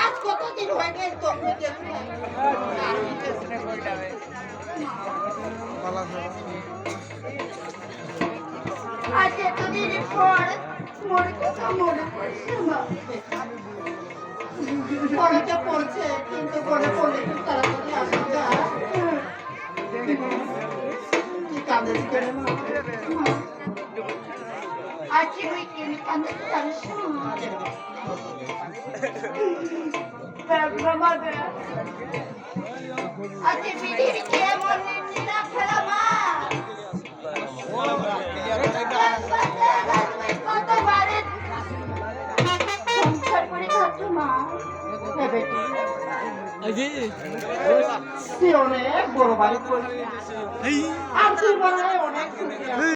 আজ কতদিন হয়ে গেল তো আজ এতদিন পর মনে কথা মনে পড়ছে মনেটা পড়ছে কিন্তু মনে পড়লে খুব তাড়াতাড়ি আসা যায় কি কাঁদে করে আজ ওই কিনে কাঁদে জানিস আমাদের আজ পৃথিবীতে এমন নিন্দা খেলা মা কতবারে সংসার করে খাচ্ছ মা অনেক বড় বাড়ি করছি আর তুই বলে অনেক